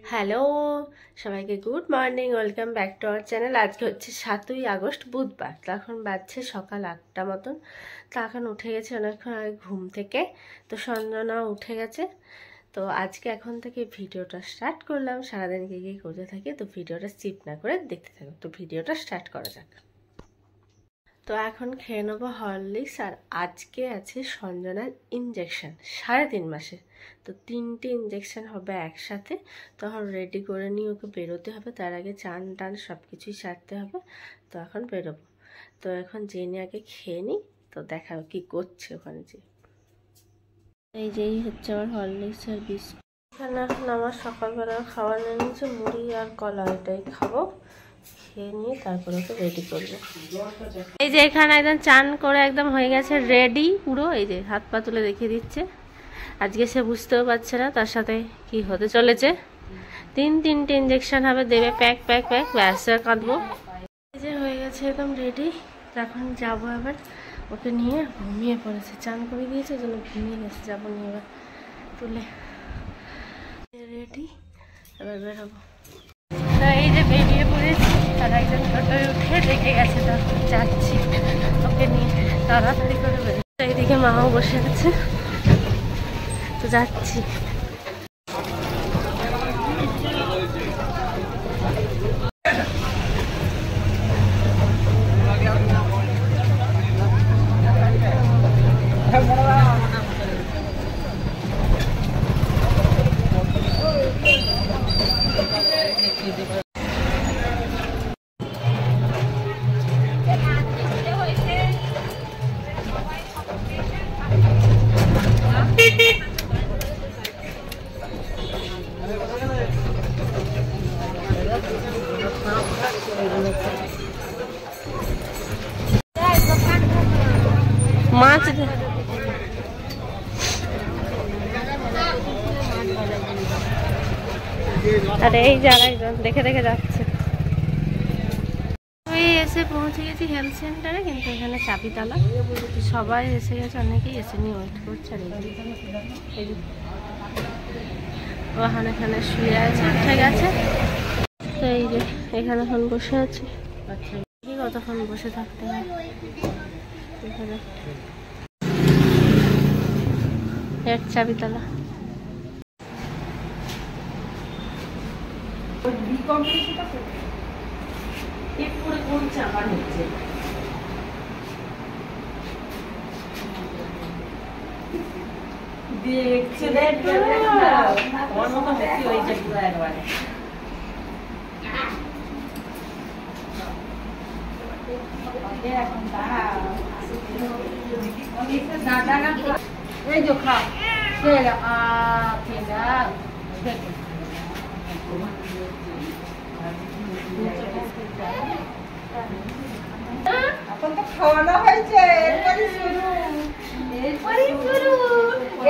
Hello, সবাইকে good morning. Welcome back to our channel. আজকে হচ্ছে 7ই আগস্ট বুধবার। তো এখন বাজছে সকাল 8টা মতন। তো এখন উঠে গেছে অনেকক্ষণ আগে ঘুম থেকে। তো সঞ্জনাও উঠে গেছে। তো আজকে এখন থেকে ভিডিওটা স্টার্ট করলাম। সারাদিন কী কী করতে থাকি, তো ভিডিওটা স্কিপ না করে দেখতে থাকো। তো ভিডিওটা স্টার্ট করা যাক। তো এখন খেয়ে নেবো হরলিক্স। আর আজকে আছে সঞ্জনার ইঞ্জেকশন 3.5 মাসের। তো 3টে ইঞ্জেকশন হবে একসাথে। তখন রেডি করে নিয়ে ওকে বেরোতে হবে। তার আগে চান টান সব কিছুই সারতে হবে। তো এখন বেরোবো। তো এখন জেনে আগে খেয়ে নিই। তো দেখাও কি করছে ওখানে। এই যেই হচ্ছে আমার হরলিক্স আর বিস্কুট। এখানে এখন আমার সকালবেলার খাবার নিয়েছে মুড়ি আর কলা। এটাই খাবো। খেয়ে নিয়ে তারপর ওকে রেডি করবো। এই যে এখানে একদম চান করে একদম হয়ে গেছে রেডি পুরো। এই যে হাত পা তুলে দেখিয়ে দিচ্ছে। আজকে সে বুঝতেও পারছে না তার সাথে কি হতে চলেছে। 3টে ইঞ্জেকশন হবে, দেবে প্যাক প্যাক প্যাক, ব্যাস কাঁদবো। এই যে হয়ে গেছে একদম রেডি। এখন যাবো এবার ওকে নিয়ে। ঘুমিয়ে পড়েছে, চান করে দিয়েছে ওই জন্য ঘুমিয়ে গেছে। যাবো নিয়ে এবার তুলে। রেডি, এবার বেরোবো। এই যে বেরিয়ে পড়েছি। আর একজন টোটোয় উঠে দেখে গেছে। তখন যাচ্ছি ওকে নিয়ে তাড়াতাড়ি করে বেরো। এইদিকে মাও বসে আছে। তো যাচ্ছি। মাছ আরে এই যে আরেকজন দেখে দেখে যাচ্ছে। ওই এসে পৌঁছে গেছি হেলথ সেন্টারে, কিন্তু এখানে চাবি তালা। সবাই এসে গেছে, অনেকেই এসে নিয়ে ওয়েট করছে। আর ওখানে এখানে শুয়ে আছে, উঠে গেছে। তো এই যে এখানে এখন বসে আছে। কি কতক্ষণ বসে থাকতে হয় এখানে। এক চাবি তালা। দেখছে আমার মতো বেশি হয়েছে পুরো একবারে। এই যে খা এখন তো খাওয়ানো হয়েছে, এরপরই শুরু।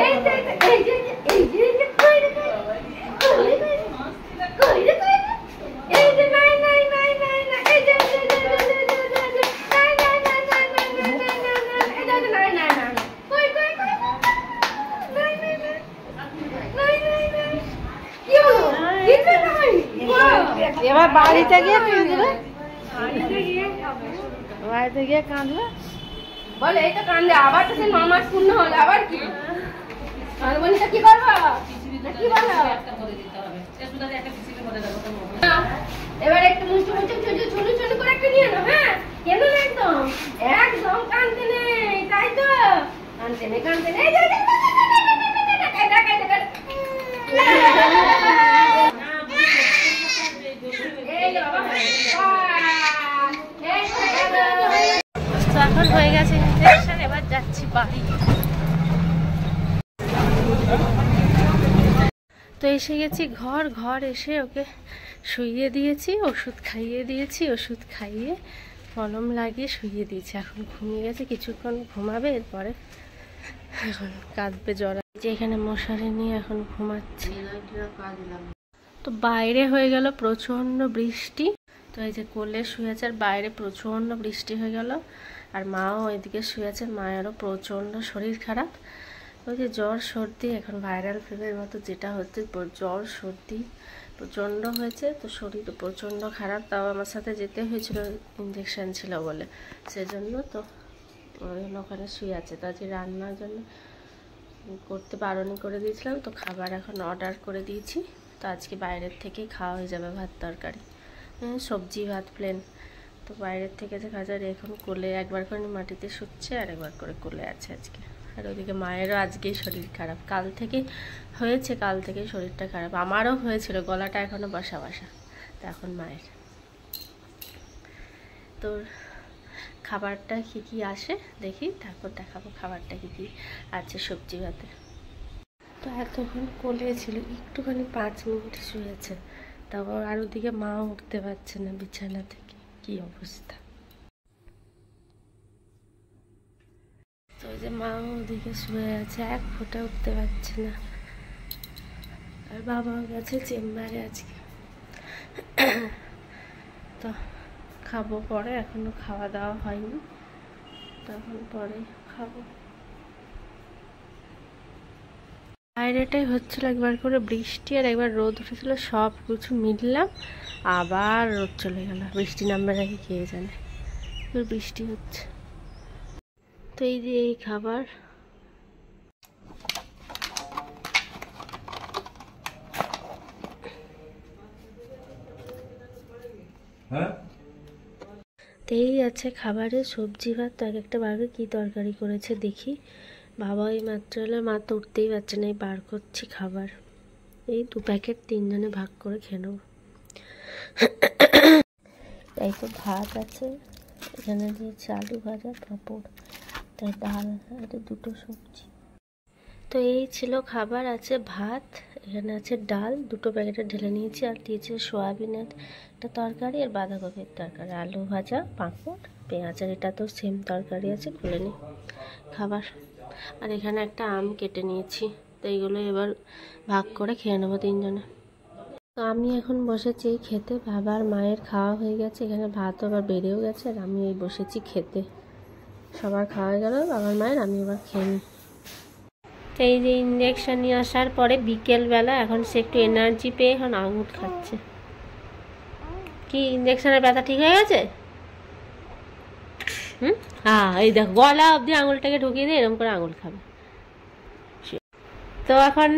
এই যে এই যে এই যে এই যে কইরে কইরে কইরে কইরে এই যে নাই নাই নাই নাই নাই এই যে নাই নাই নাই নাই নাই নাই কই কই কই নাই নাই নাই নাই নাই নাই কি হলো দিতে নাই। এবার বাড়িতে গিয়ে কাঁদবে। বাড়িতে গিয়ে কাঁদবে বলে এই তো কান্দে। আবার তো সে 9 মাস পূর্ণ হলো, আবার কি আর বলিটা কি করবা কি বলো। এবার একটু মুচু মুচু ছোট ছোট করে একটা নিয়ে নাও। হ্যাঁ কেন না একদম একদম কাঁদতে নেই, তাই তো কাঁদতে নেই কাঁদতে নেই। এখন হয়ে গেছে ইঞ্জেকশন, এবার যাচ্ছি বাড়ি। তো এসে গেছি ঘর এসে ওকে শুইয়ে দিয়েছি, ওষুধ খাইয়ে দিয়েছি। ওষুধ খাইয়ে মলম লাগিয়ে শুইয়ে দিয়েছি। এখন ঘুমিয়ে গেছে, কিছুক্ষণ ঘুমাবে, এরপরে এখন কাঁদবে জ্বর। যে এখানে মশারি নিয়ে এখন ঘুমাচ্ছে। তো বাইরে হয়ে গেল প্রচণ্ড বৃষ্টি। তো এই যে কোলে শুয়েছে, আর বাইরে প্রচণ্ড বৃষ্টি হয়ে গেল। আর মাও ওইদিকে শুয়েছে, মায়েরও প্রচণ্ড শরীর খারাপ। ওই যে জ্বর সর্দি এখন ভাইরাল ফিভারের মতো যেটা হচ্ছে, জ্বর সর্দি প্রচণ্ড হয়েছে, তো শরীর প্রচণ্ড খারাপ। তাও আমার সাথে যেতে হয়েছিল, ইঞ্জেকশন ছিল বলে, সেজন্য তো ওখানে শুয়ে আছে। তো আজকে রান্নার জন্য করতে বারণই করে দিয়েছিলাম, তো খাবার এখন অর্ডার করে দিয়েছি। তো আজকে বাইরের থেকেই খাওয়া হয়ে যাবে, ভাত তরকারি, সবজি ভাত প্লেন। তো বাইরের থেকে যে খাওয়া যায়। এখন কোলে একবার করে মাটিতে শুচ্ছে আর একবার করে কোলে আছে আজকে। আর ওদিকে মায়েরও আজকেই শরীর খারাপ, কাল থেকে হয়েছে, কাল থেকেই শরীরটা খারাপ। আমারও হয়েছিল, গলাটা এখনও বসা বসা। তো এখন মায়ের। তোর খাবারটা কী কী আসে দেখি, তারপর দেখাবো খাবারটা কী কী আছে সবজি ভাতে। তো এতক্ষণ কোলে ছিল, একটুখানি 5 মিনিট শুয়েছে, তারপর আর ওদিকে মা উঠতে পারছে না বিছানা থেকে, কি অবস্থা। তো ওই যে মা ওদিকে শুয়ে আছে, এক ফোঁটা উঠতে পারছে না। আর বাবাও গেছে চেম্বারে আজকে। তো খাবো পরে, এখনো খাওয়া দাওয়া হয়নি, তখন পরে খাবো। বাইরেটাই হচ্ছিল একবার করে বৃষ্টি আর একবার রোদ উঠেছিল, সব কিছু মিললাম, আবার রোদ চলে গেল। বৃষ্টি নামবে নাকি কে জানে, বৃষ্টি হচ্ছে। তো এই যে এই খাবার, এই আছে খাবারে সবজি ভাত। তো এক একটা বারবে কি তরকারি করেছে দেখি। বাবা এই মাত্র এলো, মা তো উঠতেই পারছে না, এই বার করছি খাবার। এই 2 প্যাকেট 3 জনে ভাগ করে খেয়ে নেব। তাই তো ভাত আছে, এখানে দিয়েছি আলু ভাজা, পাঁপড়, তাই ডাল, আর 2টো সবজি। তো এই ছিল খাবার, আছে ভাত, এখানে আছে ডাল, 2টো প্যাকেটে ঢেলে নিয়েছি, আর দিয়েছে সোয়াবিনের একটা তরকারি আর বাঁধাকপির তরকারি, আলু ভাজা, পাঁপড়, পেঁয়াজ। আর এটা তো সেম তরকারি আছে, খুলে নিই খাবার। আর এখানে একটা আম কেটে নিয়েছি, তো এইগুলো এবার ভাগ করে খেয়ে নেবো 3 জনে। তো আমি এখন বসেছি খেতে, বাবার মায়ের খাওয়া হয়ে গেছে, এখানে ভাতও আবার বেড়েও গেছে, আর আমি এই বসেছি খেতে। সবার খাওয়া হয়ে গেল বাবার মায়ের, আমি এবার খেয়ে নিই। এই যে ইঞ্জেকশন নিয়ে আসার পরে বিকেলবেলা, এখন সে একটু এনার্জি পেয়ে এখন আঙুর খাচ্ছে। কি ইঞ্জেকশনের ব্যথা ঠিক হয়ে গেছে? হ্যাঁ, এই দেখ গলা অবধি আঙুলটাকে ঢুকিয়ে দিয়ে এরকম করে আঙুল খাবে। তো এখন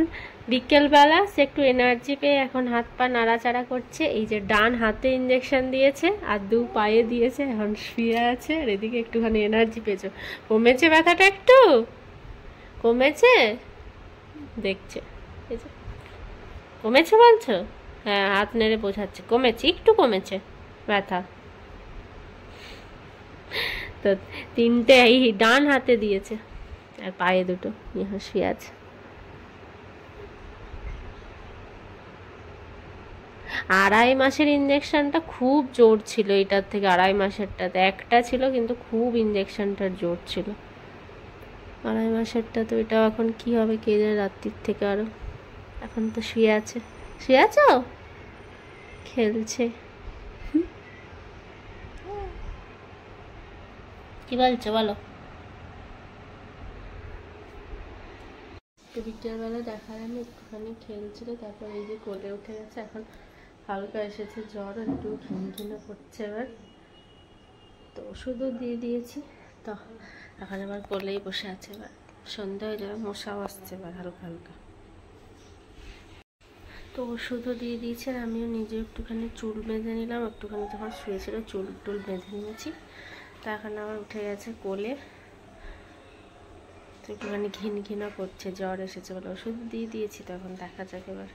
বিকেলবেলা সে একটু এনার্জি পেয়ে এখন হাত পা নাড়াচাড়া করছে। এই যে ডান হাতে ইঞ্জেকশন দিয়েছে আর 2 পায়ে দিয়েছে, এখন শুয়ে আছে। আর এদিকে একটুখানি এনার্জি পেয়েছে, কমেছে ব্যথাটা, একটু কমেছে, দেখছে। এই যে কমেছে বলছো, হ্যাঁ হাত নেড়ে বোঝাচ্ছে কমেছে, একটু কমেছে ব্যথা। তো 3টে এই ডান হাতে দিয়েছে, আর পায়ে 2টো নিয়ে শুয়ে আছে। আড়াই মাসের ইঞ্জেকশনটা খুব জোর ছিল, এটার থেকে 2.5 মাসেরটাতে একটা ছিল, কিন্তু খুব ইঞ্জেকশনটার জোর ছিল 2.5 মাসেরটা। তো এটাও এখন কি হবে কে জানে, রাত্রির থেকে আরো। এখন তো শুয়ে আছে। শুয়ে আছো? খেলছে। কি বলছো বলো? তো বিকেলবেলা দেখা যায়নি, একটুখানি খেলছিল, তারপর এই যে কোলে উঠে গেছে। এখন হালকা এসেছে জ্বর, একটু ঘিনঘিনে করছে এবার। তো ওষুধও দিয়ে দিয়েছি, তো এখন আবার কোলেই বসে আছে। এবার সন্ধ্যা হয়ে যাবে, মশাও আসছে এবার হালকা হালকা। তো ওষুধও দিয়ে দিয়েছে, আর আমিও নিজে একটুখানি চুল বেঁধে নিলাম। একটুখানি যখন শুয়েছিল চুল টুল বেঁধে নিয়েছি। তো এখন আবার উঠে গেছে কোলে, তো একটুখানি ঘিন ঘিনা করছে, জ্বর এসেছে বলে ওষুধ দিয়ে দিয়েছি। তখন দেখা যাক এবার